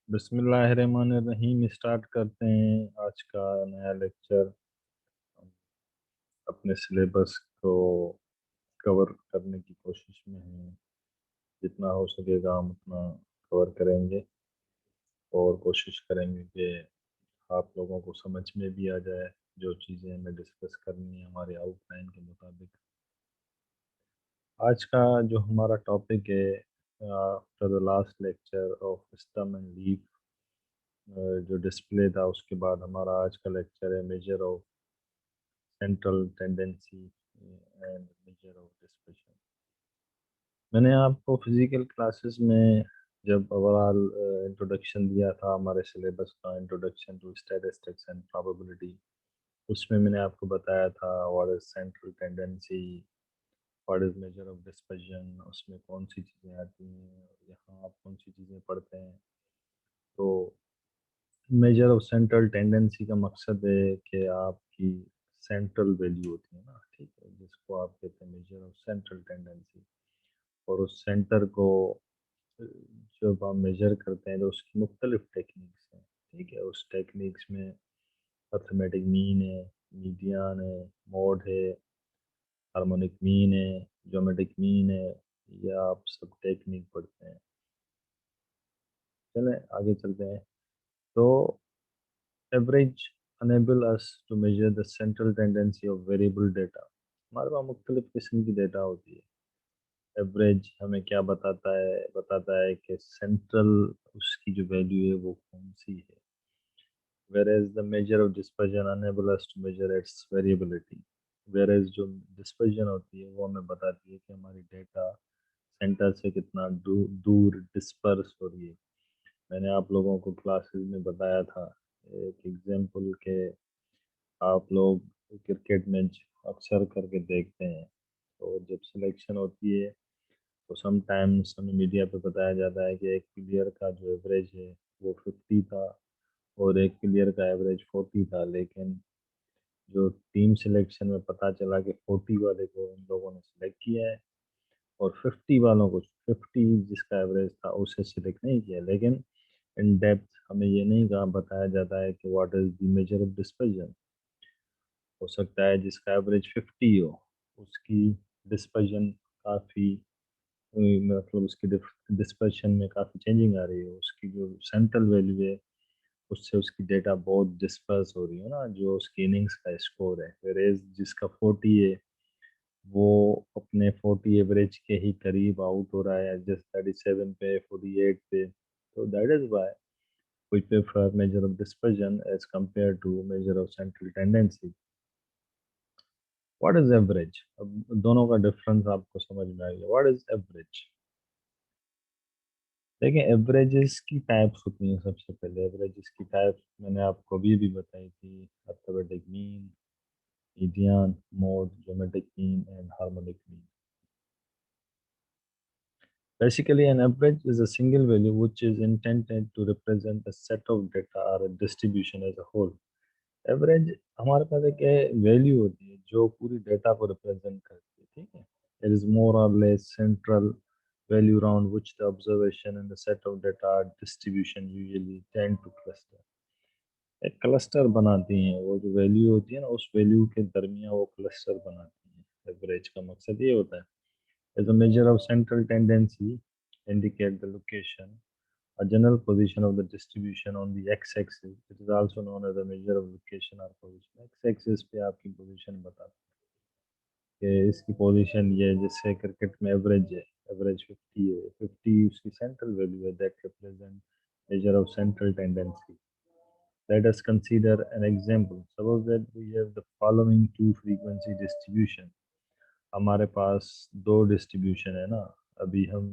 बिस्मिल्लाहिर्रहमानिर्रहीम। स्टार्ट करते हैं आज का नया लेक्चर। अपने सिलेबस को कवर करने की कोशिश में हैं। जितना हो सकेगा हम उतना कवर करेंगे और कोशिश करेंगे कि आप लोगों को समझ में भी आ जाए जो चीज़ें हमें डिस्कस करनी है हमारे आउटलाइन के मुताबिक। आज का जो हमारा टॉपिक है, after the last lecture of system and leave जो डिस्प्ले था, उसके बाद हमारा आज का लेक्चर है major of central tendency and measure of dispersion. मैंने आपको फिजिकल क्लासेस में जब ओवरऑल इंट्रोडक्शन दिया था हमारे सिलेबस का, introduction to statistics and probability, उसमें मैंने आपको बताया था what is central tendency, what is measure of dispersion, उसमें कौन सी चीज़ें आती हैं, यहाँ आप कौन सी चीज़ें पढ़ते हैं। तो मेजर ऑफ सेंट्रल टेंडेंसी का मकसद है कि आपकी सेंट्रल वैल्यू होती है ना, ठीक है, जिसको आप कहते हैं मेजर ऑफ सेंट्रल टेंडेंसी। और उस सेंटर को जब आप मेजर करते हैं तो उसकी मुख्तलिफ टेक्निक्स हैं, ठीक है। उस टेक्निक्स में अर्थमेटिक मीन है, मीडियन है, मोड है, हार्मोनिक मीन है, ज्योमेट्रिक मीन है। ये आप सब टेक्निक पढ़ते हैं। चलें आगे चलते हैं। तो average enable us to measure the central tendency of variable data। हमारे पास मुख्तलिफ किस्म की डेटा होती है। एवरेज हमें क्या बताता है कि सेंट्रल उसकी जो वैल्यू है वो कौन सी है। whereas the measure of dispersion enable us to measure its variability। whereas जो डिस्पर्जन होती है वो हमें बताती है कि हमारी डेटा सेंटर से कितना दूर डिस्पर्स हो रही है। मैंने आप लोगों को क्लासेस में बताया था एक एग्जांपल के, आप लोग क्रिकेट मैच अक्सर करके देखते हैं, तो जब सिलेक्शन होती है तो समटाइम्स हमें मीडिया पे बताया जाता है कि एक प्लेयर का जो एवरेज है वो 50 था और एक प्लेयर का एवरेज 40 था। लेकिन जो टीम सिलेक्शन में पता चला कि 40 वाले को इन लोगों ने सिलेक्ट किया है और 50 वालों को, 50 जिसका एवरेज था उसे सिलेक्ट नहीं किया। लेकिन इन डेप्थ हमें ये नहीं कहा बताया जाता है कि what is the major of dispersion. हो सकता है जिसका एवरेज 50 हो उसकी डिस्पर्जन काफ़ी, मतलब उसकी डिस्पर्शन में काफ़ी चेंजिंग आ रही है, उसकी जो सेंट्रल वैल्यू है उससे उसकी डेटा बहुत डिस्पर्स हो रही है ना, जो उसकी इनिंग्स का स्कोर है। वेरेज जिसका 40 है वो अपने 40 एवरेज के ही करीब आउट हो रहा है, जस्ट 37 पे, 48 पे। तो that is why we prefer measure of dispersion as compare to measure of central tendency. What is average? अब दोनों का डिफरेंस आपको समझ में आ गया। What is average? देखिए, एवरेजेस की टाइप्स होती हैं। सबसे पहले एवरेजेस की टाइप्स मैंने आपको अभी भी बताई थी, arithmetic mean, median, mode, geometric mean and harmonic mean. Basically, an average is a single value which is intended to represent a set of data or a distribution as a whole। Average हमारे पास एक value होती है जो पूरी data को represent करती है, ठीक है। इट इज मोर और less central value around which the observation and the set of data distribution usually tend to cluster। एक क्लस्टर बनाती हैं, वो जो वैल्यू होती है ना उस वैल्यू के दरमियान वो क्लस्टर बनाती हैं। एवरेज का मकसद ये होता है, as a measure of central tendency, indicate the location, a general position of the distribution on the x-axis। It is also known as a measure of location or position। x-axis पे आपकी position बताता है कि इसकी position ये है। जैसे cricket में एवरेज है, एवरेज 50 है, 50 उसकी सेंट्रल वैल्यू है, that represent measure of central tendency। Let us consider an example। Suppose that we have the following two frequency distribution। हमारे पास दो डिस्ट्रीब्यूशन है ना। अभी हम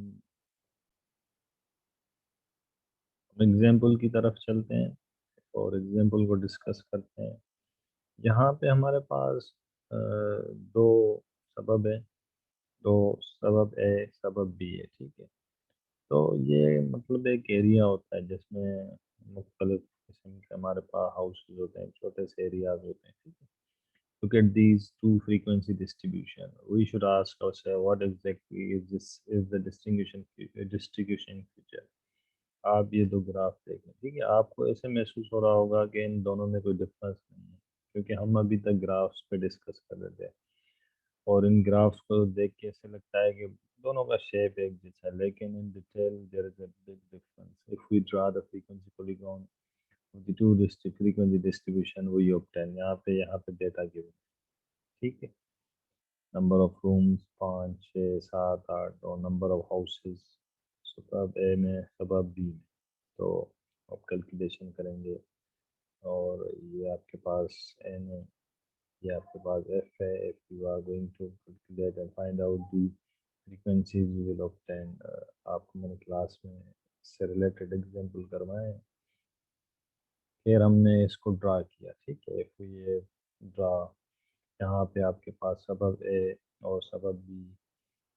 एग्जाम्पल की तरफ चलते हैं और एग्जाम्पल को डिस्कस करते हैं। यहाँ पे हमारे पास दो सबब है, दो सबब ए सबब बी है, ठीक है। तो ये मतलब एक एरिया होता है जिसमें मुख्तलिफ किस्म के हमारे पास हाउसेज होते हैं, छोटे से एरियाज होते हैं, ठीक है। To get these two frequency distribution, we should ask ourselves what exactly is this is the distribution feature। आप ये दो ग्राफ देखें, ठीक है, आपको ऐसे महसूस हो रहा होगा कि इन दोनों में कोई डिफरेंस नहीं है, क्योंकि हम अभी तक ग्राफ्स पे डिस्कस कर रहे थे, और इन ग्राफ्स को देख के ऐसे लगता है कि दोनों का शेप एक जैसा है, लेकिन in detail there is a big difference. If we draw the frequency polygon of the two frequency distribution we obtain, यहाँ पे डेटा गिवन, ठीक है, नंबर ऑफ रूम्स 5 6 7 8, और नंबर ऑफ हाउसेस सबब ए में सबब बी में। तो आप कैलकुलेशन करेंगे, और ये आपके पास एन है, ये आपके पास एफ है। If you are going to calculate and find out the frequencies you will obtain. आपको मैंने क्लास में इससे रिलेटेड एग्जांपल करवाए हैं, फिर हमने इसको ड्रा किया, ठीक है। इफ ये ड्रा, यहाँ पे आपके पास सबब ए और सबब बी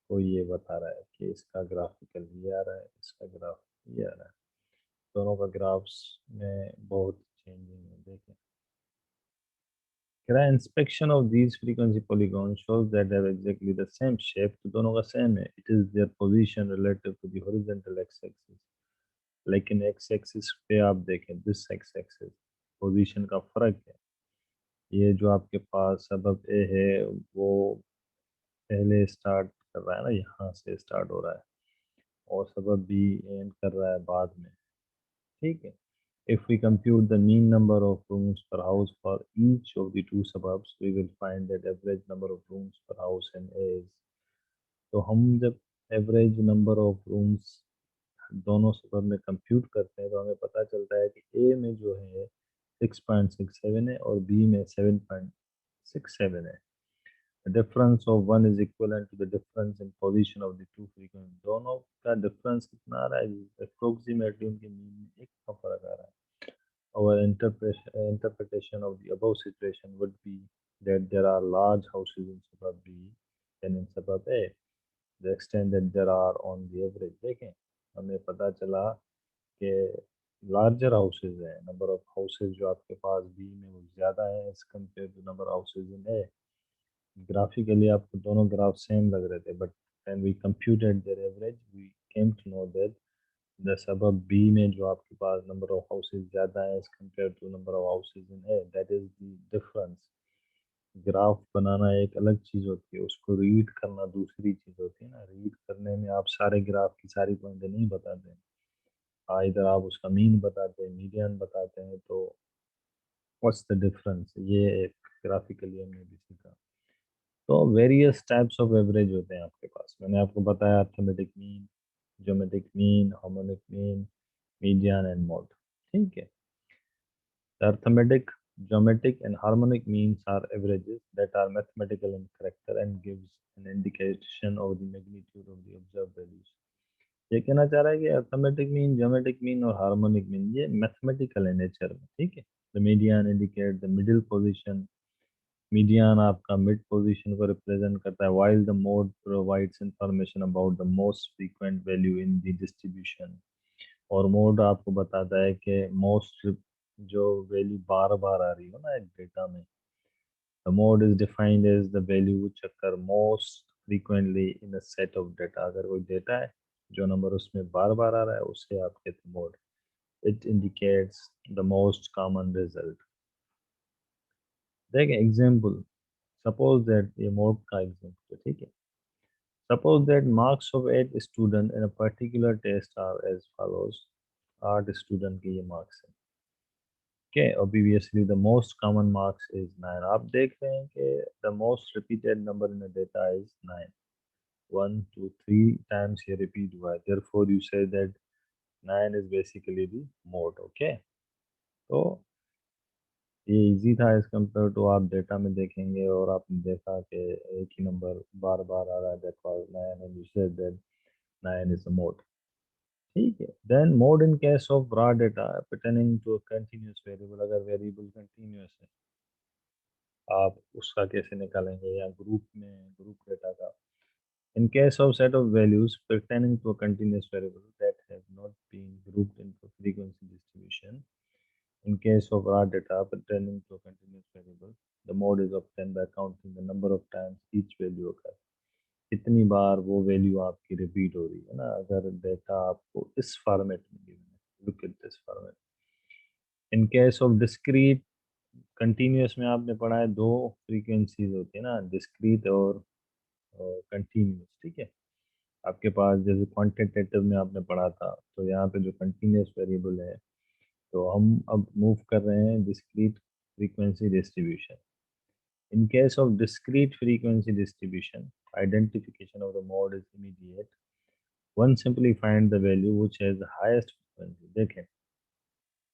को ये बता रहा है कि इसका ग्राफिकल ये आ रहा है, इसका ग्राफ ये आ रहा है, दोनों का ग्राफ्स में बहुत चेंजिंग है, देखें। करा inspection of these frequency polygons shows that they have exactly the same shape, तो दोनों का सेम है। it is their position relative to the horizontal x-axis, लेकिन x-axis पे आप देखें, this x-axis पोजीशन का फर्क है। ये जो आपके पास सबब ए है वो पहले स्टार्ट कर रहा है ना, यहाँ से स्टार्ट हो रहा है, और सबब बी एंड कर रहा है बाद में, ठीक है। If we compute the mean number of rooms per house for each of the two suburbs, we will find that average number of rooms per house in A is, तो हम जब एवरेज नंबर ऑफ रूम्स दोनों सबब में compute करते हैं, तो हमें पता चलता है कि ए में जो है 6.67 है और बी में 7.67 है। The difference of one is equivalent to the difference in position of the two frequencies, दोनों का डिफरेंस कितना आ रहा है, अप्रोक्सीमेटली उनके मीन में एक का फर्क आ रहा है। Our interpretation of the above situation would be that there are large houses in suburb B than in suburb A, the extent that there are on the average। देखें, हमें पता चला कि लार्जर हाउसेज हैं, नंबर ऑफ हाउसेज जो आपके पास B में वो ज़्यादा है as compare to number houses in A. Graphically आपको दोनों ग्राफ सेम लग रहे थे, but when we computed their average we came to know that the suburb B में जो आपके पास नंबर ऑफ हाउसेज ज़्यादा है as compare to number of houses in A, that is the difference. Graph बनाना एक अलग चीज़ होती है, उसको रीड करना दूसरी चीज़ होती है ना। रीड करने में आप सारे ग्राफ की सारी पॉइंटें नहीं बताते हैं, हाँ, इधर आप उसका मीन बताते हैं, मीडियन बताते हैं, तो व्हाट्स द डिफरेंस, ये एक ग्राफिकली हमने भी सीखा। तो वेरियस टाइप्स ऑफ एवरेज होते हैं आपके पास, मैंने आपको बताया, arithmetic mean, geometric mean, harmonic mean, median and mode, ठीक है। The arithmetic, geometric, and harmonic means are averages that are mathematical in character and gives an indication of the magnitude of the observed values। ये कहना चाह रहा है कि arithmetic mean, geometric mean और harmonic mean ये मैथमेटिकल है nature में, ठीक है। The median indicate the middle position, median आपका मिड पोजीशन को रिप्रेजेंट करता है, while the mode provides information about the most frequent value in the distribution। और मोड आपको बताता है कि मोस्ट जो वैल्यू बार बार आ रही हो ना एक डेटा में, the mode is defined as the value which occur most frequently in a set of data. अगर कोई डेटा है जो नंबर उसमें बार बार आ रहा है उसे आप कहते हैं mode. It indicates the most common result. देखें एग्जाम्पल, सपोज दैट ये मोड का एग्जाम्पल है, ठीक है। Suppose that marks of 8 student in a particular test are as follows. 8 student के ये मार्क्स हैं, okay, obviously the most common marks is 9। आप देख रहे हैं कि the most repeated number in the data is 9, 1 2 3 times ये repeat हुआ है, therefore you say that 9 is basically the mode, okay। तो ये इजी था एज कम्पेयर टू आप डेटा में देखेंगे और आपने देखा कि एक ही नंबर बार बार आ रहा है, that was 9 and you said that 9 is a mode, ठीक है। Then mode in case of raw data pertaining to a continuous variable, अगर वेरिएबल कंटीन्यूअस है आप उसका कैसे निकालेंगे, या ग्रुप में ग्रुप डेटा का। In case of set of values pertaining to a continuous variable that have not been grouped into frequency distribution, in case of raw data pertaining to a continuous variable, the mode is obtained by counting the number of times each value occurs। कितनी बार वो value आपकी repeat हो रही है ना, अगर data आपको इस फॉर्मेट में गिवन है, look at this formula. In case of discrete continuous में आपने पढ़ा है दो फ्रीक्वेंसीज होती है ना, डिस्क्रीट और कंटिन्यूअस, ठीक है। आपके पास जैसे क्वांटिटेटिव में आपने पढ़ा था, तो यहाँ पे जो कंटिन्यूअस वेरिएबल है, तो हम अब मूव कर रहे हैं discrete frequency distribution. In case of discrete frequency distribution, identification of the mode is immediate. One simply find the value which has the highest frequency. देखें,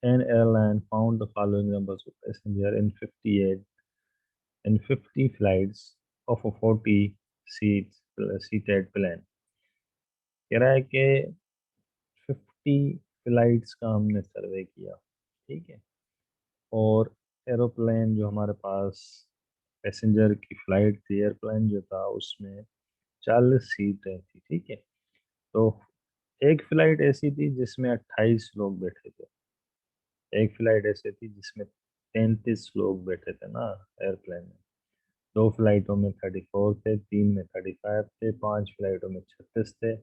an airline found the following numbers of passengers in 58 in 50 flights of a 40 seats seated plane. कह रहा है कि 50 flights का हमने सर्वे किया, ठीक है, और एरोप्लेन जो हमारे पास पैसेंजर की फ़्लाइट थी, एयरप्लेन जो था उसमें 40 सीटें थी, ठीक है। तो एक फ़्लाइट ऐसी थी जिसमें 28 लोग बैठे थे, एक फ़्लाइट ऐसी थी जिसमें 33 लोग बैठे थे ना एयरप्लेन में, दो फ्लाइटों में 34 थे, तीन में 35 थे, पांच फ्लाइटों में 36 थे,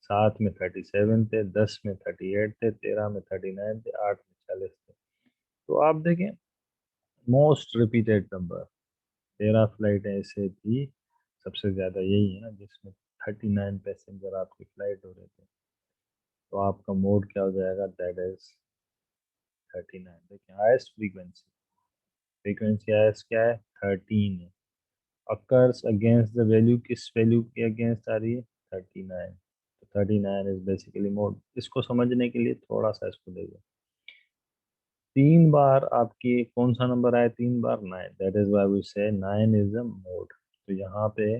सात में 37 थे, 10 में 38 थे, 13 में 39 थे, आठ में 40 थे। तो आप देखें, मोस्ट रिपीटेड नंबर 13 फ्लाइटें ऐसे थी, सबसे ज़्यादा यही है ना जिसमें 39 पैसेंजर आपकी फ्लाइट हो रहे थे। तो आपका मोड क्या हो जाएगा, दैट इज 39। देखिए हाईएस्ट फ्रीक्वेंसी, फ्रीक्वेंसी हाईएस्ट क्या है, 13 है। अकर्स अगेंस्ट द वैल्यू, किस वैल्यू के अगेंस्ट आ रही है, 39। तो 39 इज बेसिकली मोड। इसको समझने के लिए थोड़ा सा इसको देखो, तीन बार आपकी कौन सा नंबर आया, तीन बार 9, दैट इज व्हाई वी से 9 इज अ मोड। तो यहाँ पे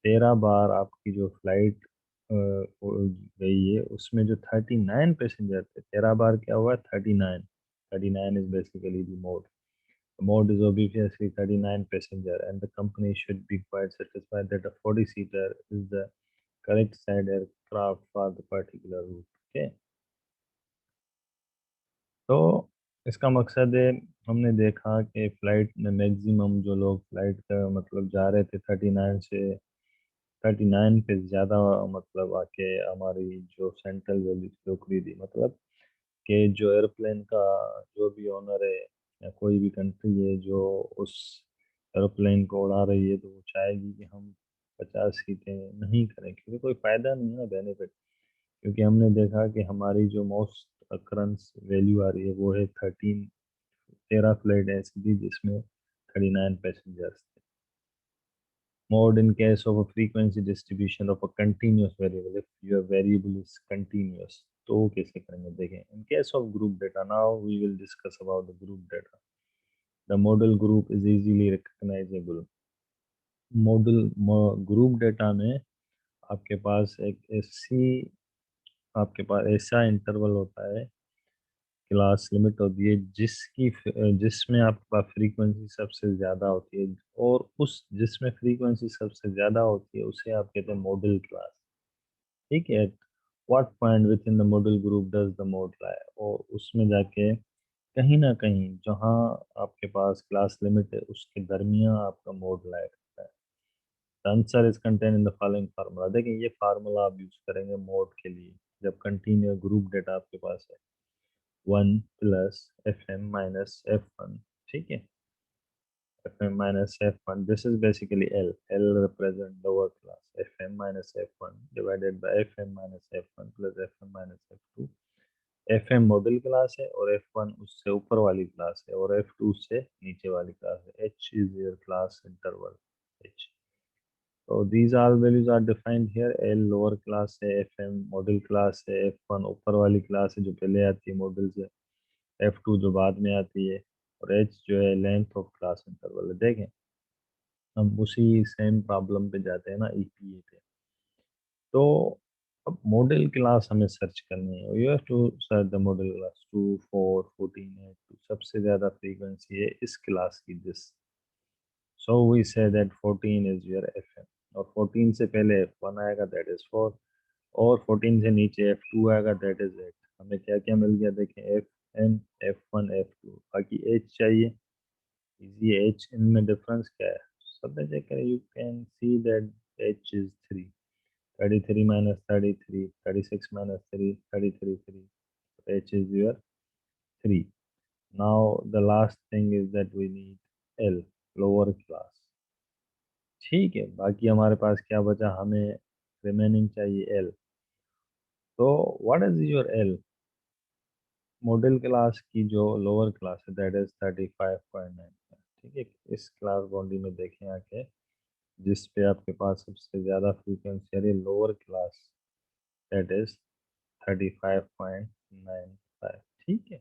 13 बार आपकी जो फ्लाइट गई है उसमें जो 39 पैसेंजर थे, 13 बार क्या हुआ, 39, 39 is basically the mode. The mode is obviously 39 passenger, and the company should be quite satisfied that a 40-seater is the correct side aircraft for the particular route. Okay, तो इसका मकसद है, हमने देखा कि फ़्लाइट में मैक्सिमम जो लोग फ़्लाइट का मतलब जा रहे थे 39 से 39 पे ज़्यादा, मतलब आके हमारी जो सेंट्रल वैली थी उखड़ी थी, मतलब कि जो एयरप्लेन का जो भी ओनर है या कोई भी कंट्री है जो उस एरोप्लेन को उड़ा रही है, तो वो चाहेगी कि हम 50 सीटें नहीं करें, क्योंकि कोई फ़ायदा नहीं है ना, बेनिफिट। क्योंकि हमने देखा कि हमारी जो मोस्ट अक्रंस वैल्यू आ रही है वो है 13 फ्लाइट ऐसी थी जिसमें 39 पैसेंजर्स थे। Mode in case of a frequency distribution of a continuous variable, if your variable is continuous, तो वो कैसे करेंगे देखें। In case of group data, now we will discuss about the group data. The model group is easily recognizable. Model group data में आपके पास एक ऐसी आपके पास ऐसा इंटरवल होता है, क्लास लिमिट होती है जिसमें आपके पास फ्रीक्वेंसी सबसे ज़्यादा होती है, और उस जिसमें फ्रीक्वेंसी सबसे ज़्यादा होती है उसे आप कहते हैं मॉडल क्लास, ठीक है। What point within the model group does the mode lie, और उसमें जाके कहीं ना कहीं जहाँ आपके पास क्लास लिमिट है उसके दरमियान आपका मोड लाई रहता है। The answer is contain in the following formula. देखिए ये फार्मूला आप यूज करेंगे मोड के लिए जब कंटिन्यू ग्रुप डेटा आपके पास है, 1 plus F M minus F one, ठीक है, fm minus f1, this is basically l represent lower class, fm minus f1 divided by fm minus f1 plus fm minus f2। fm model class है और f1 उससे ऊपर वाली class है और f2 उससे नीचे वाली क्लास है। h is your class interval h। so these all values are defined here। l lower class है, fm मॉडल क्लास है, f1 ऊपर वाली क्लास है जो पहले आती है मॉडल से, f2 जो बाद में आती है, और h जो है लेंथ ऑफ क्लास इंटरवल है। देखें हम उसी सेम प्रॉब्लम पे जाते हैं ना, ईपीए पे। तो अब मॉडल क्लास हमें सर्च करनी है, you have to search the modal class 2 4 14 8, सबसे ज़्यादा फ्रीक्वेंसी है इस क्लास की, this. So we say that 14 is your FM, और 14 से पहले F1 आएगा दैट इज 4, और 14 से नीचे F2 आएगा दैट इज 8। हमें क्या क्या मिल गया देखें, Fn F1 F2, बाकी H चाहिए, इजी H, इनमें डिफरेंस क्या है, सब में चेक करें, you can see that H is 3, 33 minus 33, 36 minus 3, 33 3, H is your 3. Now the last thing is that we need L, lower class. ठीक है, बाकी हमारे पास क्या बचा, हमें रिमेनिंग चाहिए L. तो what is your L? Model class की जो लोअर क्लास है दैट इज 35.9. ठीक है, इस क्लास बाउंड्री में देखें आके, जिस पे आपके पास सबसे ज़्यादा फ्रीक्वेंसी आ रही है लोअर क्लास, दैट इज 35.95. ठीक है,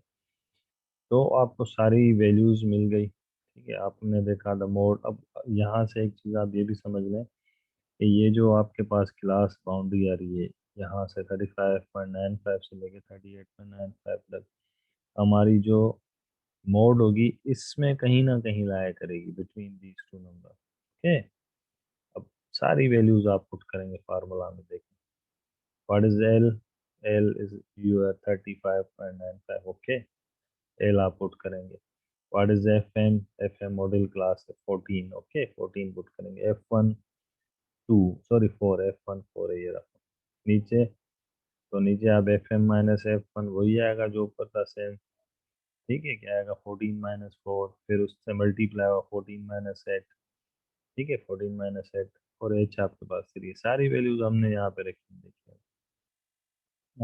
तो आपको सारी वैल्यूज़ मिल गई. ठीक है, आपने देखा द मोड. अब यहाँ से एक चीज़ आप ये भी समझ लें कि ये जो आपके पास क्लास बाउंड्री आ रही है, यहाँ से 35.95 से लेके 38.95 तक, हमारी जो मोड होगी इसमें कहीं ना कहीं लाया करेगी between these two number. Okay, अब सारी वैल्यूज आप पुट करेंगे फार्मूला में. देखें what is L. L is your 35.95. Okay, L आप पुट करेंगे. What is F M. F M modal class है 14. ओके, 14 पुट करेंगे. F one 2, sorry 4, F one 4 है ये रहा. नीचे, तो नीचे आप F M minus F one वही आएगा जो ऊपर था सेम. ठीक है, क्या आएगा 14 - 4, फिर उससे मल्टीप्लाई हुआ 14 - 8. ठीक है, 14 - 8, और एच आपके पास 3. सारी वैल्यूज हमने यहाँ पे रखी हैं, देखिए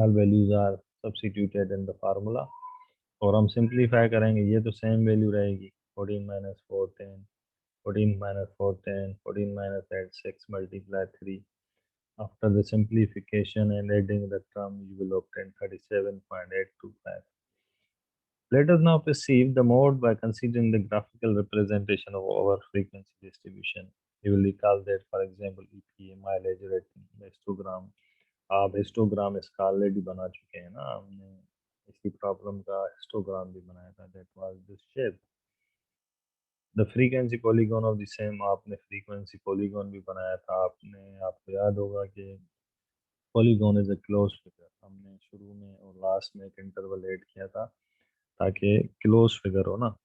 all values are substituted in the formula. और हम सिंप्लीफाई करेंगे, ये तो सेम वैल्यू रहेगी. 14 - 4 10, 14 - 4 10, 14 - 8 6, multiply 3. After the simplification and adding the term, you will obtain 37.825. Let us now perceive the mode by considering the graphical representation of our frequency distribution. You will recall that, for example, EPA, mileage rating, histogram. आप histogram इसका already बना चुके हैं ना, हमने इसी problem का histogram भी बनाया था. That was this shape. The frequency polygon of the same, आपने फ्रीक्वेंसी पॉलीगॉन भी बनाया था. आपको याद होगा कि polygon is a close figure. हमने शुरू में और लास्ट में एक इंटरवल ऐड किया था ताकि क्लोज फिगर हो ना.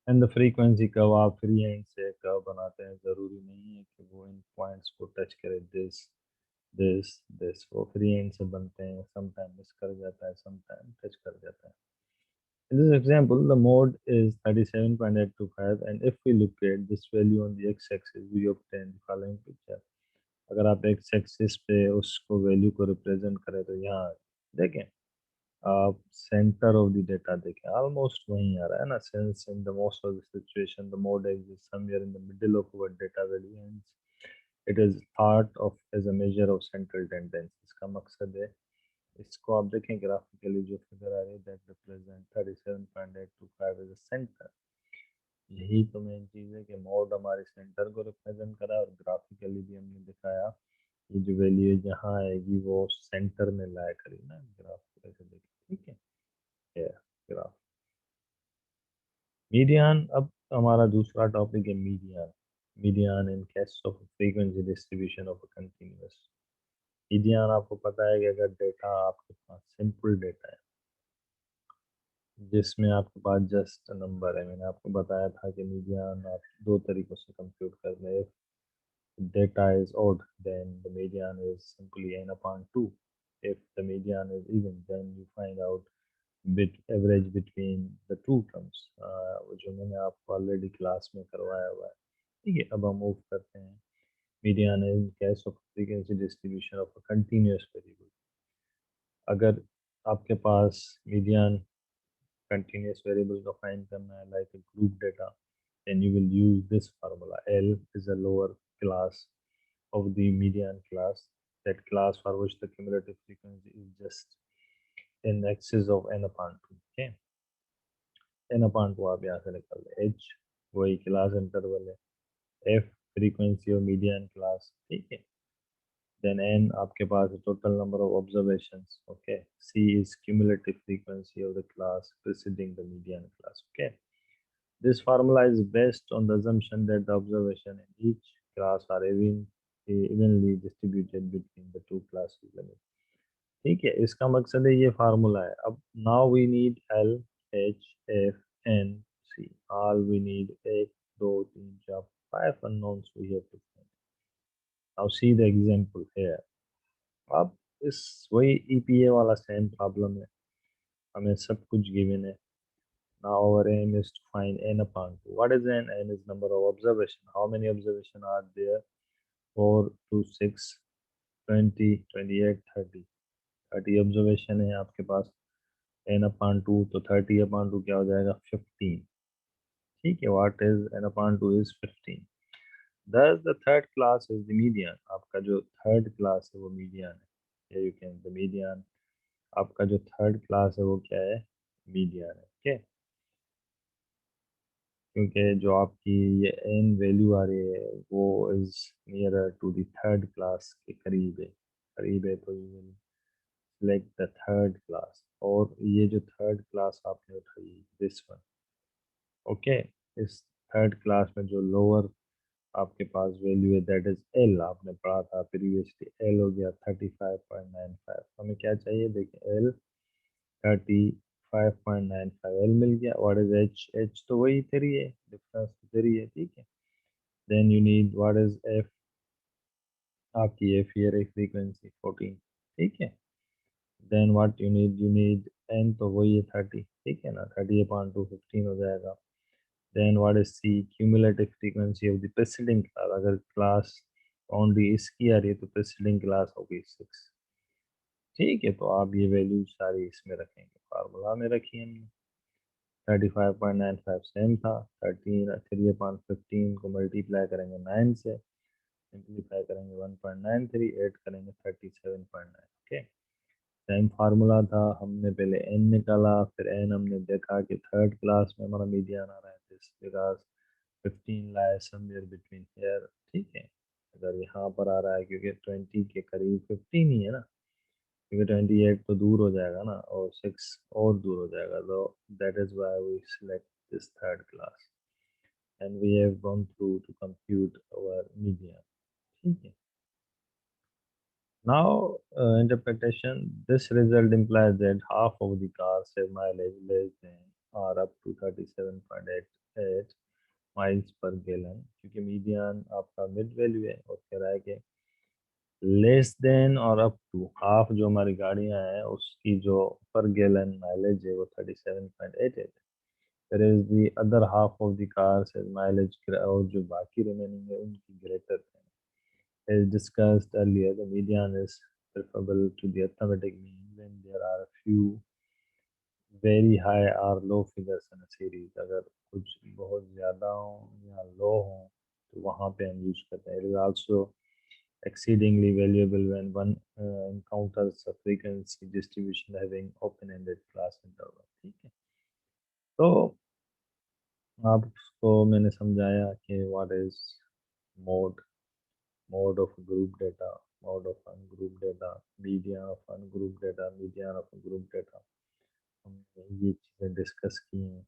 एंड द फ्रीक्वेंसी कर्व, आप फ्री हैंड से कर्व बनाते हैं, ज़रूरी नहीं है कि वो इन पॉइंट्स को टच करे. दिस दिस दिस वो फ्री हैंड से बनते हैं. समटाइम मिस कर जाता है, समटाइम टच कर जाता है. In this example, the mode is 37.825, and if we look at this value on the x-axis, we obtain the following picture. अगर आप एक्स एक्सिस पे उसको वैल्यू को रिप्रेजेंट करें तो यहाँ देखें, आप सेंटर ऑफ द डेटा देखें, ऑलमोस्ट वहीं आ रहा है ना. Since in the most of the situation the mode exist somewhere in the middle of our data value, hence it is thought of as a measure of central tendency. इसका मकसद है, इसको आप देखें ग्राफिकली जो फिगर आ रही है that represent 37.825 as a center. यही तो मेन चीज़ है कि मोड हमारे सेंटर को रिप्रेजेंट करा, और ग्राफिकली भी हमने दिखाया ये जो वैल्यू है जहाँ आएगी वो सेंटर में लाया करी ना. ग्राफ ऐसे देखिए. ठीक है, ग्राफ मीडियन. अब हमारा दूसरा टॉपिक है median. Median in case of frequency distribution of continuous. Median आपको पता है कि अगर डेटा आपके पास सिंपल डेटा है जिसमें आपके पास जस्ट नंबर है, मैंने आपको बताया था कि मीडियन आप दो तरीक़ों से कंप्यूट कर रहे हैं. Data is odd, then the median is simply n upon 2. If the median is even, then you find out average between the two terms, जो मैंने आपको ऑलरेडी क्लास में करवाया हुआ है. ठीक है, अब हम मूव करते हैं. Median in case of frequency distribution of a continuous variable. अगर आपके पास मीडियन कंटिन्यूअस वेरिएबल का फाइंड करना है like a group data, then you will use this formula. L is a lower class of the median class, that class for which the cumulative frequency is just in excess of n upon 2. Okay, n upon 2 आप यहाँ से निकाल लें. h वही class interval है. f frequency और median class. ठीक है, then n आपके पास total number of observations. Okay, c is cumulative frequency of the class preceding the median class. Okay, this formula is based on the assumption that the observation in each class are evenly distributed between the two classes limit. ठीक है, इसका मकसद है ये formula है. अब now we need L H F N C. All we need 1 2 3 4 5 unknowns we have to find. Now see the example here. अब इस वही ईपीए वाला सेम प्रॉब्लम है, हमें सब कुछ गिवन है। Now our aim is to find n upon 2. What is n? N is number of observation. How many observation are there? 4, 2, 6, 20, 28, 30. 30 observation है आपके पास। n upon 2 तो 30 upon 2 क्या हो जाएगा? 15। ठीक है, what is n upon 2 is 15. Thus the third class is the median. आपका जो third class है वो median है। Here you can the median, आपका जो थर्ड क्लास है वो क्या है? मीडियन है। ओके, क्योंकि जो आपकी ये एन वैल्यू आ रही है वो is nearer to the third class के करीब है तो you will select the third class. और ये जो थर्ड क्लास आपने उठाई, दिस वन। ओके, इस थर्ड क्लास में जो लोअर आपके पास वैल्यू है दैट इज एल। आपने पढ़ा था प्रीवियसली, एल हो गया 35.95। हमें क्या चाहिए? देखिए, एल 35.95 एल मिल गया। What is H? एच तो वही थ्री है, डिफरेंस थ्री है। ठीक है, then you need what is F? आपकी एफ ईयर है फ्रीक्वेंसी 14। ठीक है, then what you need N तो वही है 30। ठीक है ना, 30 अपॉन 2 15 हो जाएगा। Then what is C? Cumulative frequency of the preceding class. अगर क्लास बाउंड्री इसकी आ रही है तो प्रेसिडिंग क्लास होगी 6। ठीक है, तो आप ये वैल्यू सारी इसमें रखेंगे, फार्मूला में रखिए हमने। 35.95 सेम था। 3/15 को मल्टीप्लाई करेंगे 9 से, सिंप्लीफाई करेंगे 1.93, ऐड करेंगे 37.9। ओके, सेम फार्मूला था। हमने पहले एन निकाला, फिर एन हमने देखा कि थर्ड क्लास में हमारा मीडियन आ रहा है, दिस बिकॉज 15 लाए समवेयर बिटवीन हेयर। ठीक है, अगर यहाँ पर आ रहा है क्योंकि 20 के करीब 15 ही है ना, क्योंकि 28 तो दूर हो जाएगा ना, और 6 और दूर हो जाएगा, तो that is why we select this third class and we have gone through to compute our median. ठीक है, now interpretation. This result implies that half of the cars have mileage less than or up to 37.88 miles per gallon, क्योंकि median आपका mid value है और कह रहा है कि लेस देन और अप टू हाफ जो हमारी गाड़ियां हैं उसकी जो पर गैलन माइलेज है वो 37.88। फिर is the other half of the cars mileage, और जो बाकी रिमेनिंग है उनकी ग्रेटर है। As discussed earlier, the median is preferable to the arithmetic mean when there are a few very high or low figures in a series. अगर कुछ बहुत ज़्यादा हो या लो हो तो वहाँ पे हम यूज करते हैं। It is also exceedingly valuable when one encounters a frequency distribution having open-ended class interval। ठीक है, तो आपको मैंने समझाया कि what is mode, mode of group data, mode of ungrouped data, median of ungrouped data, median of grouped data। हमने ये चीज़ें डिस्कस की हैं।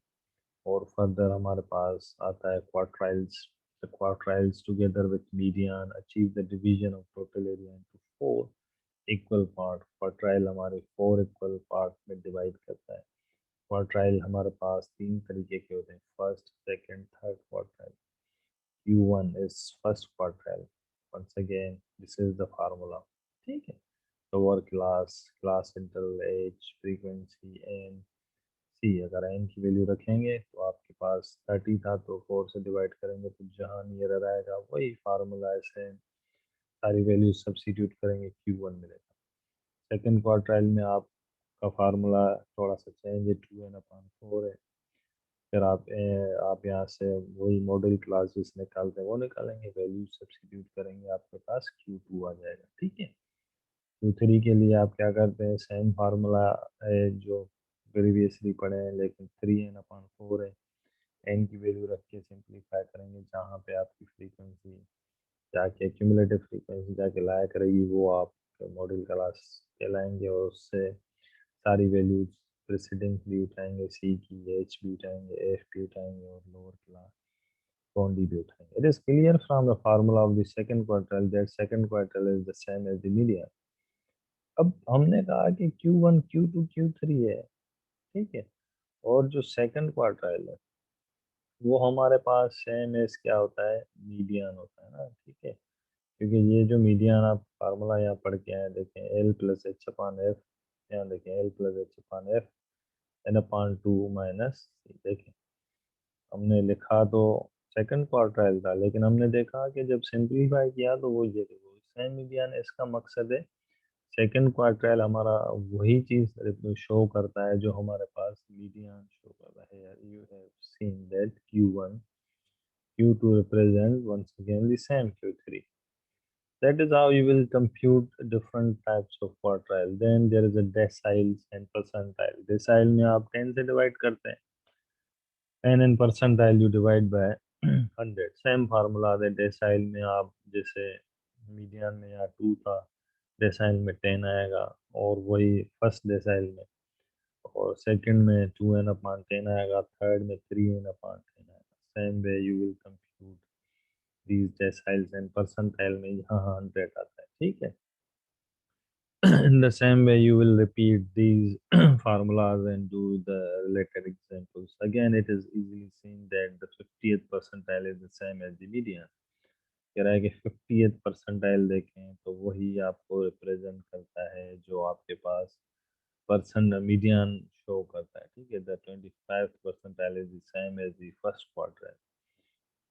और फर्दर हमारे पास आता है quartiles. The quartiles together with median achieve the division of total area into 4 equal part। Quartile हमारे 4 इक्वल पार्ट में डिवाइड करता है। क्वार्टाइल हमारे पास तीन तरीके के होते हैं, first, second, third quartile. Q1 is first quartile. Once again, this is the formula। ठीक है, lower class, class interval, age, frequency, n, c। अगर n की वैल्यू रखेंगे तो आपके पास 30 था तो 4 से डिवाइड करेंगे तो जहाँ नियर आएगा वही फार्मूला है सेम, सारी वैल्यू सब्सिट्यूट करेंगे, Q1 मिलेगा। सेकंड क्वार्टाइल में आपका फार्मूला थोड़ा सा चेंज है, 2n/4 है। फिर आप यहाँ से वही मॉडल क्लासेस निकालते हैं वो निकालेंगे, वैल्यू सब्स्टिट्यूट करेंगे, आपके पास Q2 आ जाएगा। ठीक है, Q3 के लिए आप क्या करते हैं, सेम फार्मूला है जो प्रीवियसली पढ़े हैं, लेकिन 3n/4 है। एन की वैल्यू रख के सिंप्लीफाई करेंगे, जहाँ पे आपकी फ्रीक्वेंसी जाके क्यूमुलेटिव फ्रीक्वेंसी जाके लाया करेगी वो आप मॉडल क्लास कहलाएंगे, और उससे सारी वैल्यूज प्रेसिडेंटली उठाएंगे, सी की, एच भी उठाएंगे, एफ भी उठाएंगे और लोअर क्लास बाउंड्री भी उठाएंगे। It is clear from the formula of the second quartile that second quartile is the same as the median. अब हमने कहा कि Q1 Q2 Q3 है। ठीक है, और जो सेकंड क्वार्टाइल है वो हमारे पास सेम एज क्या होता है, मीडियन होता है ना। ठीक है, क्योंकि ये जो मीडियन आप फार्मूला यहाँ पढ़ के आए देखें, L plus H upon F, यहाँ देखें L plus H upon F N upon two minus C. देखें हमने लिखा तो सेकंड क्वार्टाइल था, लेकिन हमने देखा कि जब सिंप्लीफाई किया तो वो ये देखो सेम मीडियन, इसका मकसद है सेकंड क्वार्टाइल हमारा वही चीज शो करता है जो हमारे पास मीडियन शो कर रहा है। You have seen that Q1 Q2 represent once again the same Q3. That is how you will compute different types of quartile. Then there is a deciles and percentile. Decile में आप 10 से divide करते हैं, and in percentile you divide by 100. Same formula है decyl में, आप जैसे median में यहाँ 2 था, डेसाइल में 10 आएगा, और वही फर्स्ट डेसाइल में, और सेकंड में 2n अपान 10 आएगा, थर्ड में 3n अपान 10 आएगा। Same way you will compute these deciles and percentile में यहाँ 100 आता है, ठीक है। In the same way, you will repeat these formulas and do the related examples. Again, it is easily seen that the 50th percentile is the same as the median. कह रहा है कि 50th परसेंटाइल देखें तो वही आपको represent करता है जो आपके पास परसेंट मीडियन शो करता है, ठीक है। The 25th percentile is the same as the first quarter,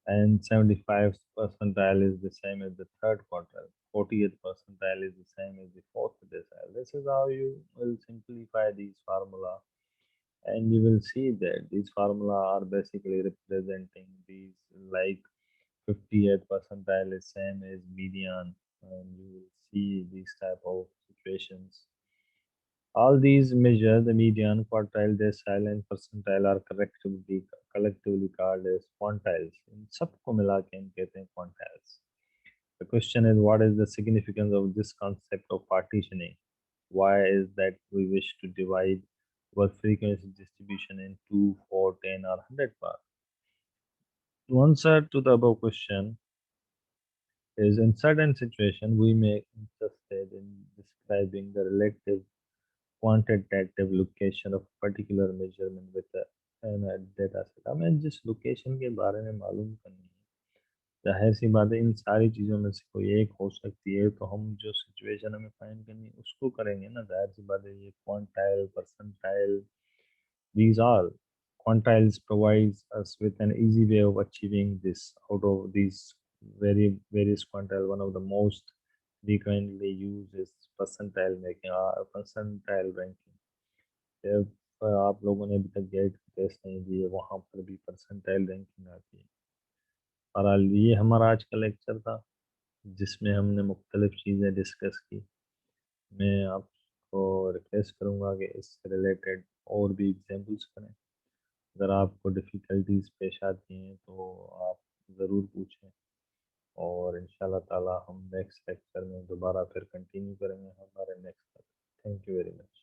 and 75th percentile is the same as the third quartile. 40th percentile is the same as the fourth decile. This is how you will simplify these formula, and you will see that these formula are basically representing these, like 50th percentile is same as median, and you will see these type of situations. All these measure the median, quartile, decile and percentile are collectively called as quantiles. इन सबको मिला के हम कहते हैं quantiles. The question is, what is the significance of this concept of partitioning? Why is that we wish to divide our frequency distribution in 2, 4, 10 or 100 parts? To answer to the above question is, in certain situation we may interested in describing the relative quantitative location of particular measurement with an data set। हमें जिस location के बारे में मालूम करनी है, जाहिर सी बात है इन सारी चीज़ों में से कोई एक हो सकती है, तो हम जो सिचुएशन हमें फाइंड करनी है उसको करेंगे ना। जाहिर सी बात है ये quantile, percentile, these all quantiles provides us with an easy way of achieving this. Out of these various quantile, one of the most frequently used is percentile making, percentile ranking। जब आप लोगों ने अभी तक गेट टेस्ट नहीं दिए, वहाँ पर भी परसेंटाइल रैंकिंग आती है। बहरहाल ये हमारा आज का लेक्चर था जिसमें हमने मुख्तलिफ चीज़ें डिस्कस की। मैं आपको रिक्वेस्ट करूँगा कि इससे रिलेटेड और भी एग्जाम्पल्स करें। अगर आपको डिफ़िकल्टीज पेश आती हैं तो आप ज़रूर पूछें, और इंशाल्लाह ताला हम नेक्स्ट लेक्चर में दोबारा फिर कंटिन्यू करेंगे हमारे next. Thank you very much.